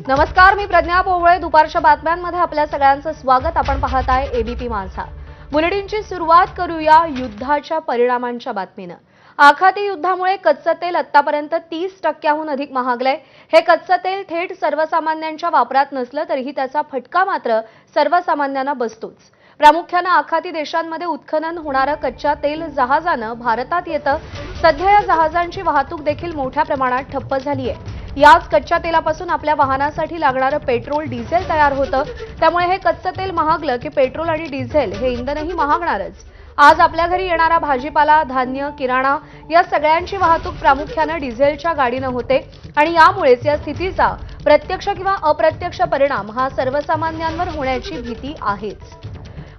नमस्कार, मी प्रज्ञा पोवळे. दुपारच्या बातम्यांमध्ये आपल्या सगळ्यांचं स्वागत. आपण पाहत आहे एबीपी माझा. बुलेटिनची सुरुवात करूया युद्धाच्या परिणामांच्या बातमीनं. आखाती युद्धामुळे कच्चं तेल आतापर्यंत 30% अधिक महागलंय. हे कच्चं तेल थेट सर्वसामान्यांच्या वापरात नसलं तरीही त्याचा फटका मात्र सर्वसामान्यांना बसतोच. प्रामुख्याने आखाती देशांमध्ये उत्खनन होणारं कच्च्या तेल जहाजानं भारतात येतं. सध्या या जहाजांची वाहतूक देखील मोठ्या प्रमाणात ठप्प झाली आहे. याच कच्च्या तेलापासून आपल्या वाहनासाठी लागणारं पेट्रोल डिझेल तयार होतं. त्यामुळे हे कच्चं तेल महागलं की पेट्रोल आणि डिझेल हे इंधनही महागणारच. आज आपल्या घरी येणारा भाजीपाला, धान्य, किराणा या सगळ्यांची वाहतूक प्रामुख्याने डिझेलच्या गाडीनं होते आणि यामुळेच या स्थितीचा प्रत्यक्ष किंवा अप्रत्यक्ष परिणाम हा सर्वसामान्यांवर होण्याची भीती आहेच.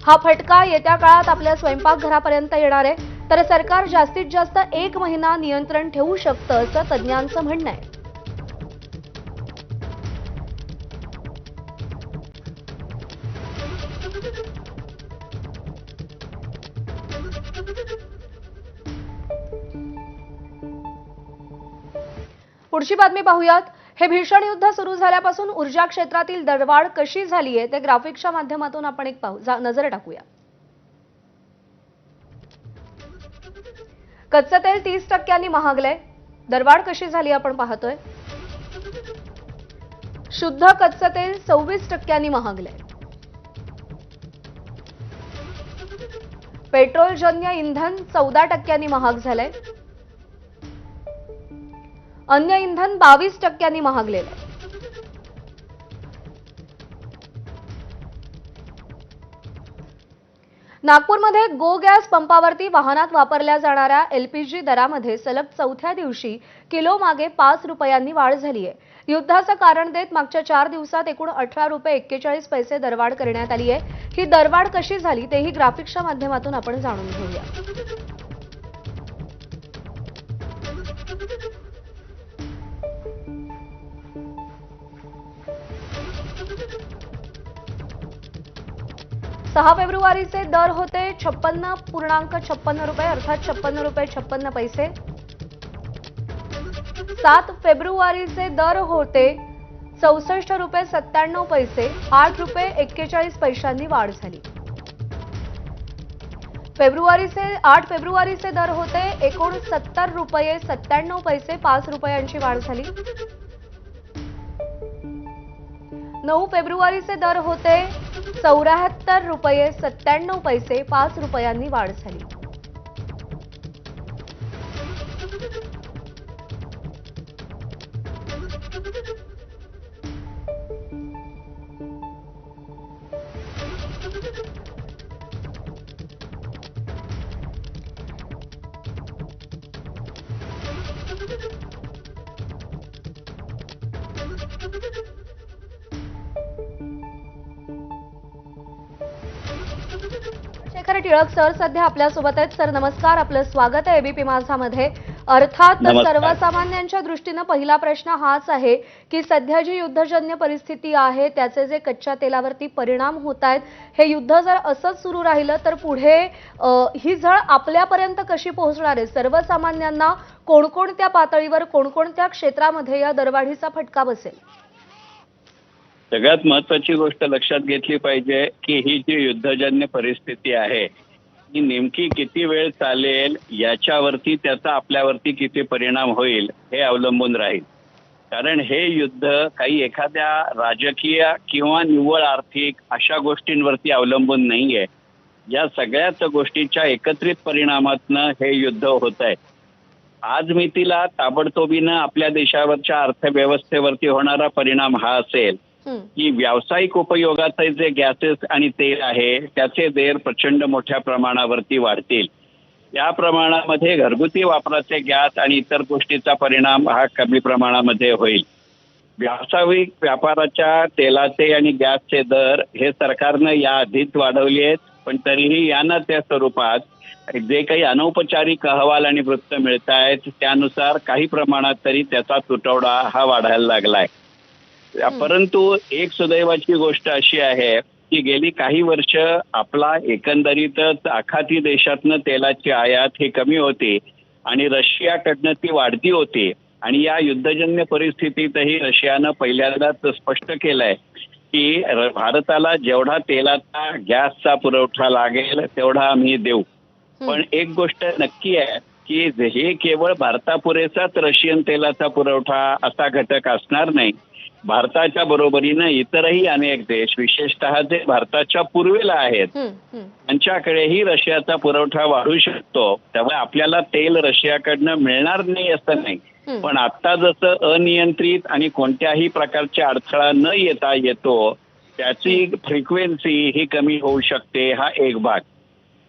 हा फटका येत्या काळात आपल्या स्वयंपाकघरापर्यंत येणार आहे. तर सरकार जास्तीत जास्त 1 महिना नियंत्रण ठेवू शकतं असं तज्ज्ञांचं म्हणणं आहे. पुढची बातमी पाहूयात. हे भीषण युद्ध सुरू झाल्यापासून ऊर्जा क्षेत्रातील दरवाढ कशी झाली आहे ते ग्राफिक्सच्या माध्यमातून आपण एक नजर टाकूया. कच्चं तेल 30% महागलंय. दरवाढ कशी झाली आपण पाहतोय. शुद्ध कच्चं तेल 26% महागलंय. पेट्रोलजन्य इंधन 14% महाग झालंय. अन्य इंधन 22% महागलेलं आहे. नागपूरमध्ये गो गॅस पंपावरती वाहनात वापरल्या जाणाऱ्या एलपीजी दरामध्ये सलग 4थ्या दिवशी किलो मागे 5 रुपयांनी वाढ झाली आहे. युद्धाचं कारण देत मागच्या 4 दिवसात एकूण 18 रुपये 41 पैसे दरवाढ करण्यात आली आहे. ही दरवाढ कशी झाली तेही ग्राफिक्सच्या माध्यमातून आपण जाणून घेऊया. सहा फेब्रुवारीचे दर होते 56.56 रुपये अर्थात 56 रुपये 56 पैसे. 7 फेब्रुवारीचे दर होते 64 रुपये 97 पैसे. 8 रुपये 41 पैशांनी वाढ झाली. 8 फेब्रुवारीचे दर होते 69 रुपये 97 पैसे. 5 रुपयांची वाढ झाली. 9 फेब्रुवारीचे दर होते 74 रुपये 97 पैसे. 5 रुपयांनी वाढ झाली. शेखर टिळक सर सध्या आपल्यासोबत आहेत. सर नमस्कार, आपलं स्वागत आहे एबीपी माझामध्ये. अर्थात सर्वसामान्यांच्या दृष्टीने पहिला प्रश्न हाच आहे की सध्या जी युद्धजन्य परिस्थिती आहे त्याचे जे कच्च्या तेलावरती परिणाम होत आहेत, हे युद्ध जर असंच सुरू राहिलं तर पुढे ही झळ आपल्यापर्यंत कशी पोहोचणार आहे? सर्वसामान्यांना कोणकोणत्या पातळीवर कोणकोणत्या क्षेत्रामध्ये या दरवाढीचा फटका बसेल? सगळ्यात महत्त्वाची गोष्ट लक्षात घेतली पाहिजे की ही जी युद्धजन्य परिस्थिती आहे ही नेमकी किती वेळ चालेल याच्यावरती त्याचा आपल्यावरती किती परिणाम होईल हे अवलंबून राहील. कारण हे युद्ध काही एखाद्या राजकीय किंवा निव्वळ आर्थिक अशा गोष्टींवरती अवलंबून नाहीये. या सगळ्याच गोष्टींच्या एकत्रित परिणामातनं हे युद्ध होत आहे. आज मितीला ताबडतोबीनं आपल्या देशावरच्या अर्थव्यवस्थेवरती होणारा परिणाम हा असेल की व्यावसायिक उपयोगाचे जे गॅसेस आणि तेल आहे त्याचे दर प्रचंड मोठ्या प्रमाणावरती वाढतील. या प्रमाणामध्ये घरगुती वापराचे गॅस आणि इतर गोष्टीचा परिणाम हा कमी प्रमाणामध्ये होईल. व्यावसायिक व्यापाराच्या तेलाचे आणि गॅसचे दर हे सरकारनं याआधीच वाढवले आहेत, पण तरीही यांना त्या स्वरूपात जे काही अनौपचारिक अहवाल आणि वृत्त मिळत आहेत त्यानुसार काही प्रमाणात तरी त्याचा तुटवडा हा वाढायला लागलाय. परंतु एक सुदैवाची गोष्ट अशी आहे की गेली काही वर्ष आपला एकंदरीतच आखाती देशातनं तेलाची आयात ही कमी होती आणि रशियाकडनं ती वाढती होती. आणि या युद्धजन्य परिस्थितीतही रशियानं पहिल्यांदाच स्पष्ट केलंय की भारताला जेवढा तेलाचा गॅसचा पुरवठा लागेल तेवढा आम्ही देऊ. पण एक गोष्ट नक्की आहे की हे केवळ भारतापुरेचाच रशियन तेलाचा पुरवठा असा घटक असणार नाही. भारताच्या बरोबरीनं इतरही अनेक देश, विशेषतः जे भारताच्या पूर्वेला आहेत, त्यांच्याकडेही रशियाचा पुरवठा वाढू शकतो. त्यामुळे आपल्याला तेल रशियाकडनं मिळणार नाही असं नाही, पण आता जसं अनियंत्रित आणि कोणत्याही प्रकारच्या अडथळा न येता येतो त्याची फ्रिक्वेन्सी ही कमी होऊ शकते. हा एक भाग.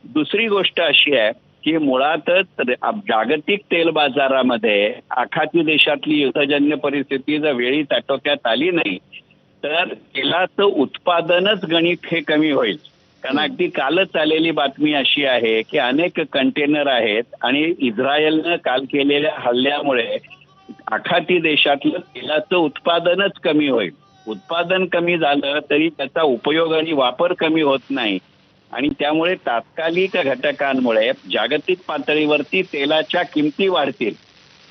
दुसरी गोष्ट अशी आहे की मुळातच जागतिक तेल बाजारामध्ये आखाती देशातली युद्धजन्य परिस्थिती जर वेळीच आटोक्यात आली नाही तर तेलाचं उत्पादनच गणित हे कमी होईल. कारण अगदी कालच आलेली बातमी अशी आहे की अनेक कंटेनर आहेत आणि इस्रायलनं काल केलेल्या हल्ल्यामुळे आखाती देशातलं तेलाचं उत्पादनच कमी होईल. उत्पादन कमी झालं तरी त्याचा उपयोग आणि वापर कमी होत नाही आणि त्यामुळे तात्कालिक घटकांमुळे जागतिक पातळीवरती तेलाच्या किमती वाढतील.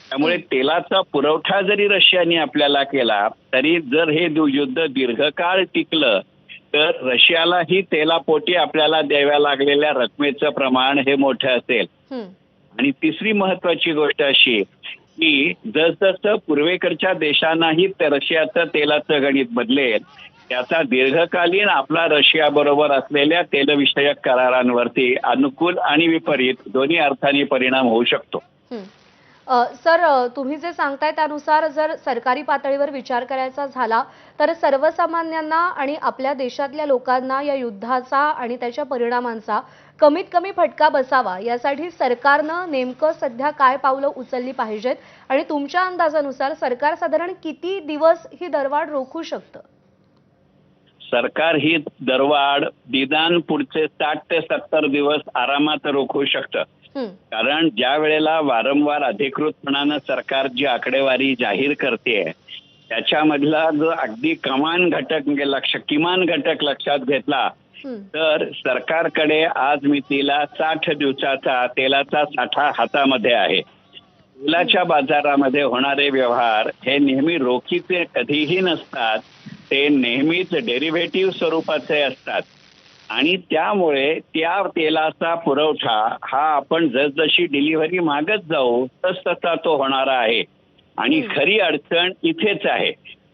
त्यामुळे तेलाचा पुरवठा जरी रशियाने आपल्याला केला तरी जर हे युद्ध दीर्घकाळ टिकलं तर रशियालाही तेलापोटी आपल्याला द्याव्या लागलेल्या रकमेचं प्रमाण हे मोठं असेल. आणि तिसरी महत्वाची गोष्ट अशी की जसजसं पूर्वेकडच्या देशांनाही रशियाचं तेलाचं गणित बदलेल त्याचा दीर्घकालीन आपला रशिया बरोबर असलेल्या तेलविषयक करारांवरती अनुकूल आणि विपरीत दोन्ही अर्थाने परिणाम होऊ शकतो. सर, तुम्ही जे सांगताय त्यानुसार जर सरकारी पातळीवर विचार करायचा झाला तर सर्वसामान्यांना आणि आपल्या देशातल्या लोकांना या युद्धाचा आणि त्याच्या परिणामांचा कमीत कमी फटका बसावा यासाठी सरकारनं नेमकं सध्या काय पावलं उचलली पाहिजेत आणि तुमच्या अंदाजानुसार सरकार साधारण किती दिवस ही दरवाढ रोखू शकतं? सरकार ही दरवाढ निदान पुढचे 60 ते 70 दिवस आरामात रोखू शकतं. कारण ज्या वेळेला वारंवार अधिकृतपणानं सरकार जी आकडेवारी जाहीर करते त्याच्यामधला जो अगदी किमान घटक लक्षात घेतला तर सरकारकडे आज मितीला 60 दिवसाचा तेलाचा साठा हातामध्ये आहे. तेलाच्या बाजारामध्ये होणारे व्यवहार हे नेहमी रोखीचे कधीही नसतात, ते नेहमीच डेरिव्हेटिव्ह स्वरूपाचे असतात आणि त्यामुळे त्या तेलाचा पुरवठा हा आपण जसजशी डिलिव्हरी मागत जाऊ तसा तो होणारा आहे. आणि खरी अडचण इथेच आहे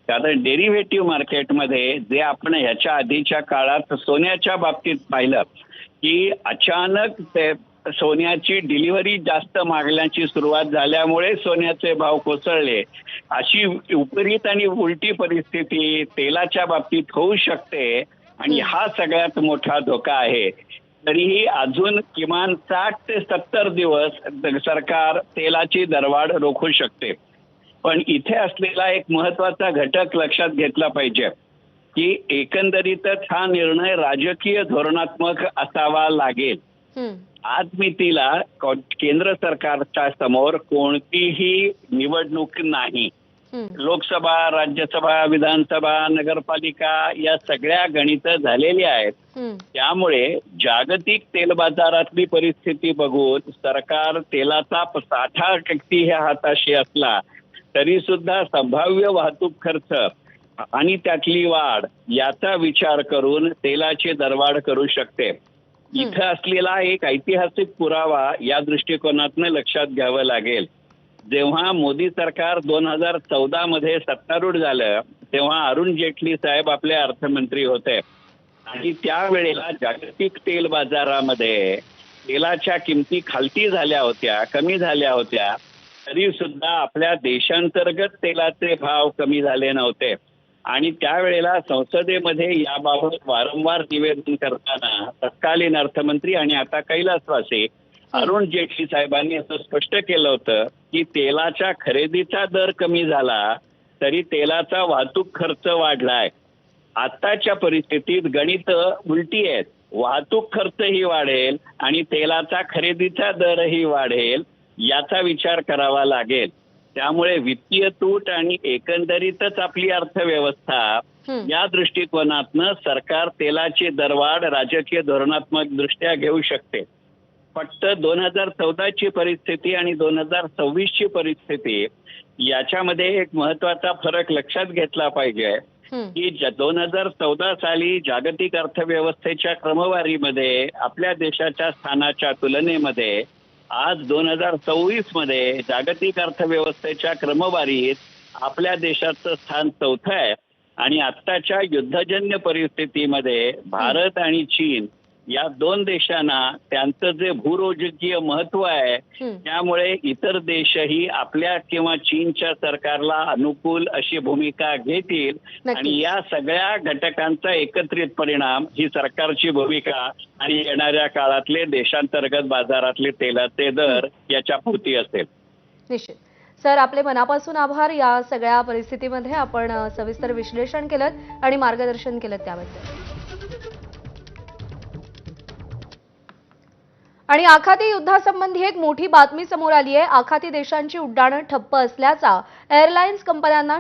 कारण डेरिव्हेटिव्ह मार्केटमध्ये जे आपण ह्याच्या आधीच्या काळात सोन्याच्या बाबतीत पाहिलं की अचानक ते सोन्याची डिलिव्हरी जास्त मागण्याची सुरुवात झाल्यामुळे सोन्याचे भाव कोसळले. अशी विपरीत आणि उलटी परिस्थिती तेलाच्या बाबतीत होऊ शकते आणि हा सगळ्यात मोठा धोका आहे. तरीही अजून किमान 60 ते 70 दिवस सरकार तेलाची दरवाढ रोखू शकते. पण इथे असलेला एक महत्वाचा घटक लक्षात घेतला पाहिजे की एकंदरीतच हा निर्णय राजकीय धोरणात्मक असावा लागेल. आज मितीला केंद्र सरकारच्या समोर कोणतीही निवडणूक नाही. लोकसभा, राज्यसभा, विधानसभा, नगरपालिका या सगळ्या गणित झालेली आहेत. त्यामुळे जागतिक तेल बाजारातली परिस्थिती बघून सरकार तेलाचा साठा किती ह्या हाताशी असला तरी सुद्धा संभाव्य वाहतूक खर्च आणि त्यातली वाढ याचा विचार करून तेलाची दरवाढ करू शकते. इथं असलेला एक ऐतिहासिक पुरावा या दृष्टिकोनातनं लक्षात घ्यावं लागेल. जेव्हा मोदी सरकार 2014 मध्ये सत्तारूढ झालं तेव्हा अरुण जेटली साहेब आपले अर्थमंत्री होते आणि त्यावेळेला जागतिक तेल बाजारामध्ये तेलाच्या किमती खालती झाल्या होत्या, कमी झाल्या होत्या, तरी सुद्धा आपल्या देशांतर्गत तेलाचे भाव कमी झाले नव्हते. आणि त्यावेळेला संसदेमध्ये याबाबत वारंवार निवेदन करताना तत्कालीन अर्थमंत्री आणि आता कैलासवासी अरुण जेटली साहेबांनी असं स्पष्ट केलं होतं की तेलाच्या खरेदीचा दर कमी झाला तरी तेलाचा वाहतूक खर्च वाढलाय. आताच्या परिस्थितीत गणित उलटी आहेत. वाहतूक खर्चही वाढेल आणि तेलाचा खरेदीचा दरही वाढेल याचा विचार करावा लागेल. त्यामुळे वित्तीय तूट आणि एकंदरीतच आपली अर्थव्यवस्था या दृष्टिकोनातनं सरकार तेलाची दरवाढ राजकीय धोरणात्मक दृष्ट्या घेऊ शकते. फक्त 2014ची परिस्थिती आणि 2026ची परिस्थिती याच्यामध्ये एक महत्वाचा फरक लक्षात घेतला पाहिजे हं, की 2014 साली जागतिक अर्थव्यवस्थेच्या क्रमवारीमध्ये आपल्या देशाच्या स्थानाच्या तुलनेमध्ये आज 2024 मध्ये जागतिक अर्थव्यवस्थेच्या क्रमवारीत आपल्या देशाचं स्थान 4थं आहे आणि आत्ताच्या युद्धजन्य परिस्थितीमध्ये भारत आणि चीन या 2 देशांना त्यांचं जे भूराजकीय महत्व आहे हं. त्यामुळे इतर देशही आपल्या किंवा चीनच्या सरकारला अनुकूल अशी भूमिका घेतील नक्कीच. आणि या सगळ्या घटकांचा एकत्रित परिणाम ही सरकारची भूमिका आणि येणाऱ्या काळातले देशांतर्गत बाजारातले तेलाचे दर याच्या पोटी असेल. निश्चित. सर, आपले मनापासून आभार. या सगळ्या परिस्थितीमध्ये आपण सविस्तर विश्लेषण केलं आणि मार्गदर्शन केलं त्याबद्दल. आणि आखाती युद्धासंबंधी एक मोठी बातमी समोर आली आहे. आखाती देशांची उड्डाणं ठप्प असल्याचा एअरलाइन्स कंपन्यांना